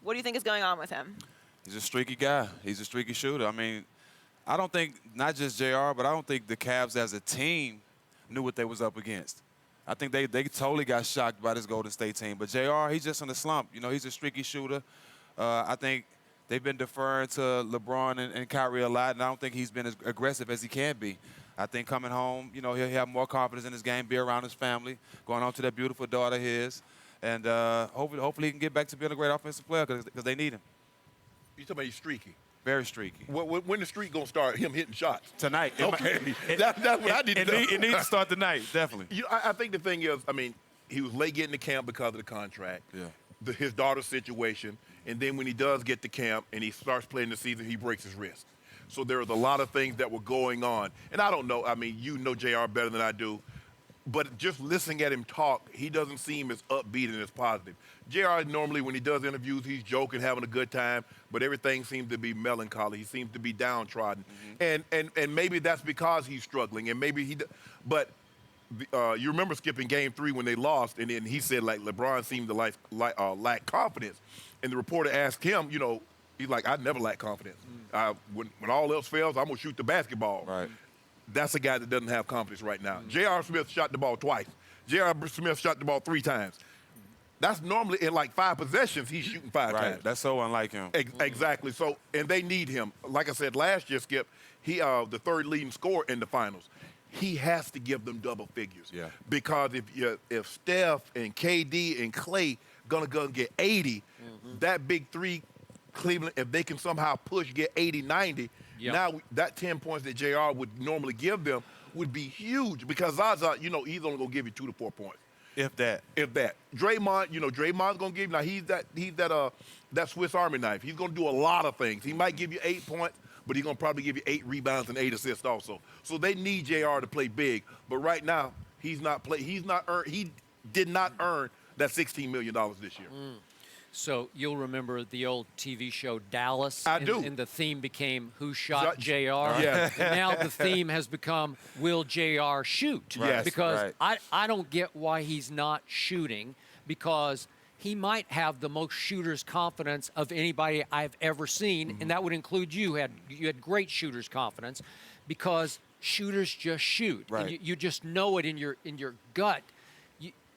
What do you think is going on with him? He's a streaky guy. He's a streaky shooter. I mean, I don't think, not just JR, but I don't think the Cavs as a team knew what they was up against. I think they totally got shocked by this Golden State team. But JR, he's just in a slump. You know, he's a streaky shooter. I think they've been deferring to LeBron and Kyrie a lot, and I don't think he's been as aggressive as he can be. I think coming home, you know, he'll have more confidence in his game, be around his family, going on to that beautiful daughter of his, and hopefully he can get back to being a great offensive player because they need him. You talking about he's streaky? Very streaky. When the streak gonna start? Him hitting shots tonight? Okay, that's what I need to know. It needs to start tonight, definitely. You know, I think the thing is, I mean, he was late getting to camp because of the contract. Yeah. His daughter's situation, and then when he does get to camp and he starts playing the season, he breaks his wrist. So there was a lot of things that were going on, and I don't know. I mean, you know JR better than I do. But just listening at him talk, he doesn't seem as upbeat and as positive. JR normally, when he does interviews, he's joking, having a good time, but everything seems to be melancholy. He seems to be downtrodden. And maybe that's because he's struggling, and maybe but you remember skipping game 3 when they lost, and then he said, like, LeBron seemed to lack confidence. And the reporter asked him, you know, he's like, I never lack confidence. When all else fails, I'm going to shoot the basketball. Right. That's a guy that doesn't have confidence right now. J.R. Smith shot the ball twice. J.R. Smith shot the ball 3 times. That's normally in like 5 possessions, he's shooting 5 times. That's so unlike him. Exactly. So, and they need him. Like I said last year, Skip, he the 3rd leading scorer in the finals. He has to give them double figures. Yeah. Because if Steph and KD and Clay gonna go and get 80, that big 3 Cleveland, if they can somehow get 80, 90. Now, that 10 points that JR would normally give them would be huge because odds are, you know, he's only going to give you 2 to 4 points. If that. Draymond, you know, Draymond's going to give you, now he's that Swiss Army knife. He's going to do a lot of things. He might give you 8 points, but he's going to probably give you 8 rebounds and 8 assists also. So they need JR to play big. But right now, he did not earn that $16 million this year. So you'll remember the old TV show Dallas. I do. And the theme became Who Shot JR? Yeah. And now the theme has become Will JR Shoot? Yes. Because I don't get why he's not shooting, because he might have the most shooter's confidence of anybody I've ever seen, and that would include you. You had great shooter's confidence because shooters just shoot. Right. And you just know it in your gut.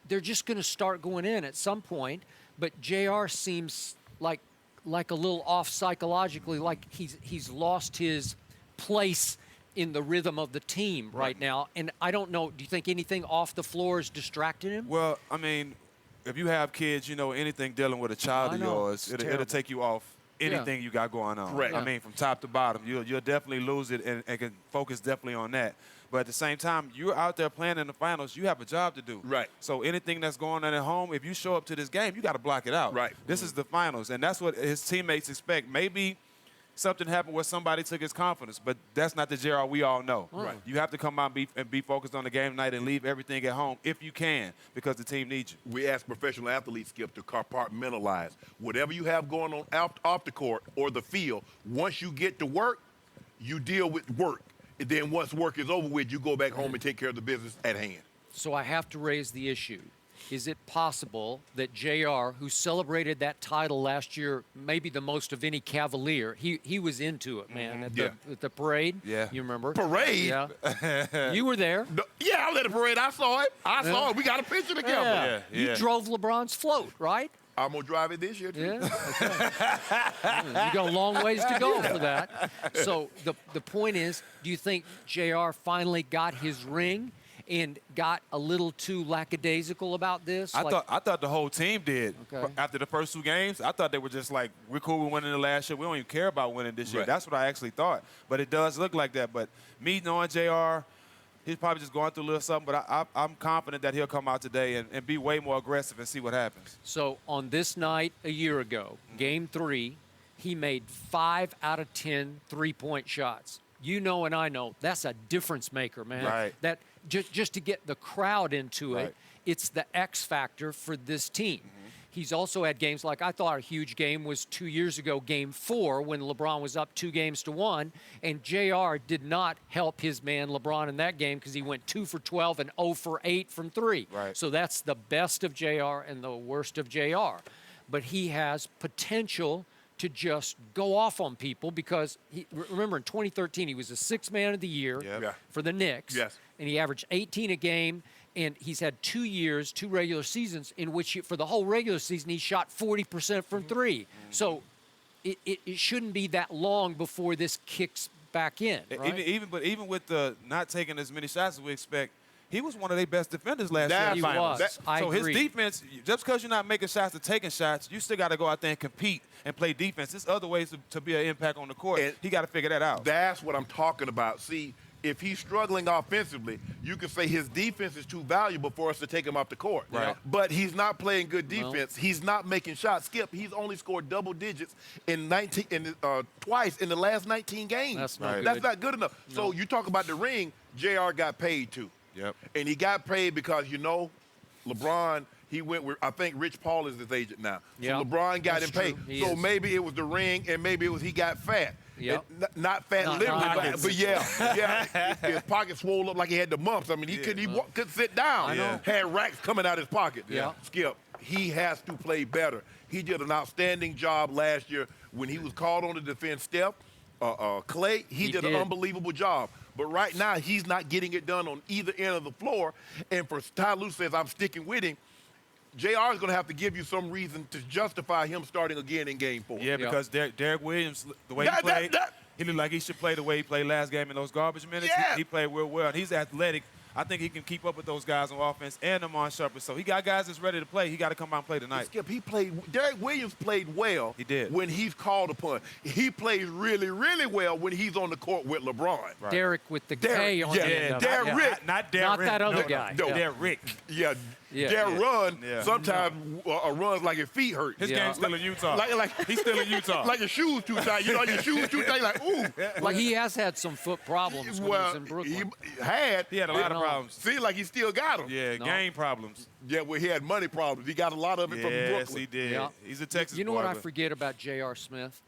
They're just going to start going in at some point. But JR seems like a little off psychologically, like he's lost his place in the rhythm of the team right now. And I don't know, do you think anything off the floor is distracting him? Well, I mean, if you have kids, you know, anything dealing with a child of yours, it'll take you off anything you got going on. Correct. I mean, from top to bottom, you'll definitely lose it and can focus definitely on that. But at the same time, you're out there playing in the finals. You have a job to do. Right. So anything that's going on at home, if you show up to this game, you got to block it out. Right. This is the finals, and that's what his teammates expect. Maybe something happened where somebody took his confidence, but that's not the JR we all know. Right. You have to come out and be focused on the game tonight and leave everything at home if you can, because the team needs you. We ask professional athletes, Skip, to compartmentalize. Whatever you have going on off the court or the field, once you get to work, you deal with work. And then once work is over with, you go back home and take care of the business at hand. So I have to raise the issue. Is it possible that JR, who celebrated that title last year, maybe the most of any Cavalier, he was into it, man, at the parade? Yeah. You remember? Parade? Yeah. You were there. No, yeah, I was at the parade. I saw it. We got a picture together. Yeah. You drove LeBron's float, right? I'm going to drive it this year, too. Yeah. Okay. You got a long ways to go for that. So the point is, do you think JR finally got his ring and got a little too lackadaisical about this? I thought the whole team did. Okay. After the first 2 games, I thought they were just like, we're cool with winning the last year. We don't even care about winning this year. Right. That's what I actually thought. But it does look like that. But me knowing JR, he's probably just going through a little something. But I'm confident that he'll come out today and be way more aggressive and see what happens. So on this night a year ago, Game 3, he made 5 out of 10 three-point shots. You know and I know that's a difference maker, man. Right. That just to get the crowd into it, it's the X factor for this team. He's also had games like, I thought a huge game was 2 years ago, Game 4, when LeBron was up 2-1, and JR did not help his man LeBron in that game because he went 2 for 12 and 0 for 8 from 3. Right. So that's the best of JR and the worst of JR. but he has potential to just go off on people because remember in 2013 he was a sixth man of the year for the Knicks, and he averaged 18 a game, and he's had 2 years, 2 regular seasons in which for the whole regular season he shot 40% from three. So it shouldn't be that long before this kicks back in. Right? Even with the not taking as many shots as we expect, he was one of their best defenders last year. He was. I agree. His defense, just because you're not making shots or taking shots, you still got to go out there and compete and play defense. There's other ways to be an impact on the court. And he got to figure that out. That's what I'm talking about. See, if he's struggling offensively, you can say his defense is too valuable for us to take him off the court. Right. But he's not playing good defense. No. He's not making shots. Skip, he's only scored double digits in twice in the last 19 games. That's not good enough. No. So you talk about the ring, JR got paid too. Yep. And he got paid because, LeBron, he went with, I think Rich Paul is his agent now. So LeBron got him paid. So maybe it was the ring, and maybe it was he got fat. Yep. Not fat literally, but his pocket swole up like he had the mumps. I mean, he couldn't sit down. Had racks coming out his pocket. Skip, he has to play better. He did an outstanding job last year when he was called on to defend Steph, Clay. He did an unbelievable job. But right now, he's not getting it done on either end of the floor. And for Ty Lue says, I'm sticking with him, JR is going to have to give you some reason to justify him starting again in Game 4. Yeah, because Derek Williams, the way he played, he looked like he should play the way he played last game in those garbage minutes. He played real well. And he's athletic. I think he can keep up with those guys on offense and them on Sharpe. So he got guys that's ready to play. He got to come out and play tonight. Skip, Derek Williams played well. He did. When he's called upon. He plays really, really well when he's on the court with LeBron. Right. Derek with the K on the end of it. Derek. Not Derek. Not that other guy. No, Derek. Derek run sometimes runs like his feet hurt. His game's still in Utah. He's still in Utah. Like your shoes too tight. Your shoes too tight. Like, ooh. Well, he has had some foot problems when he was in Brooklyn. He had a lot of problems. Seems like he still got them. Yeah, game problems. Yeah, well, he had money problems. He got a lot of it from Brooklyn. Yes, he did. Yeah. He's a Texas boy. You know what I forget about J.R. Smith?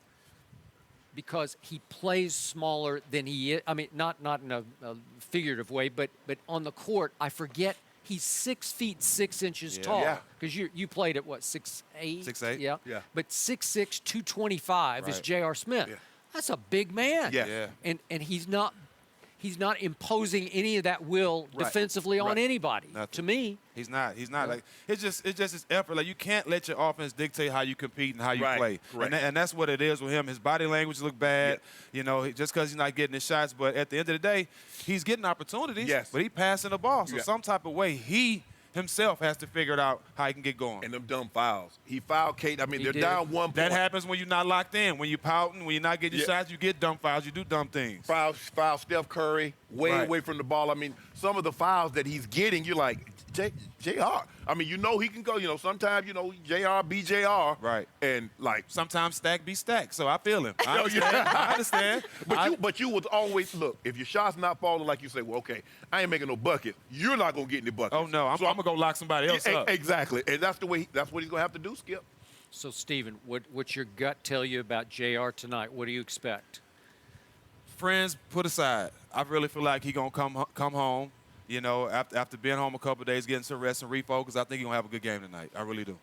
Because he plays smaller than he is. I mean, not in a figurative way, but on the court, I forget he's 6 feet 6 inches tall. Because you played at what, 6'8"? 6'8". Yeah. But 6'6", 225 is J.R. Smith. Yeah. That's a big man. Yeah. And he's not imposing any of that will defensively on anybody. To me, he's not. Like it's just his effort. Like you can't let your offense dictate how you compete and how you play. And that's what it is with him. His body language look bad. Just because he's not getting his shots. But at the end of the day, he's getting opportunities. But he's passing the ball. So some type of way he himself has to figure it out how he can get going. And them dumb fouls. He fouled Kate. I mean, they're down 1 point. That happens when you're not locked in. When you're pouting, when you're not getting your shots, you get dumb fouls. You do dumb things. Foul Steph Curry way away from the ball. I mean, some of the fouls that he's getting, you're like, JR. I mean, he can go. Sometimes, JR be JR. Right. And, like. Sometimes stack be stack. So I feel him. I understand. But you would always, look, if your shot's not falling like you say, well, okay, I ain't making no bucket. You're not going to get any buckets. Oh, no. I'm going to go lock somebody else up. Exactly. And that's what he's going to have to do, Skip. So, Stephen, what's your gut tell you about JR tonight? What do you expect? Friends put aside. I really feel like he's going to come home. After being home a couple of days, getting some rest and refocus, I think he's going to have a good game tonight. I really do.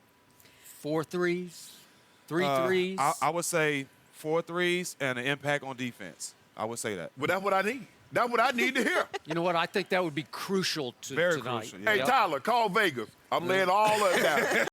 4 threes? 3 threes? I would say 4 threes and an impact on defense. I would say that. Well, that's what I need. That's what I need to hear. You know what? I think that would be crucial Very tonight. crucial. Hey, Tyler, call Vegas. I'm laying all of it down.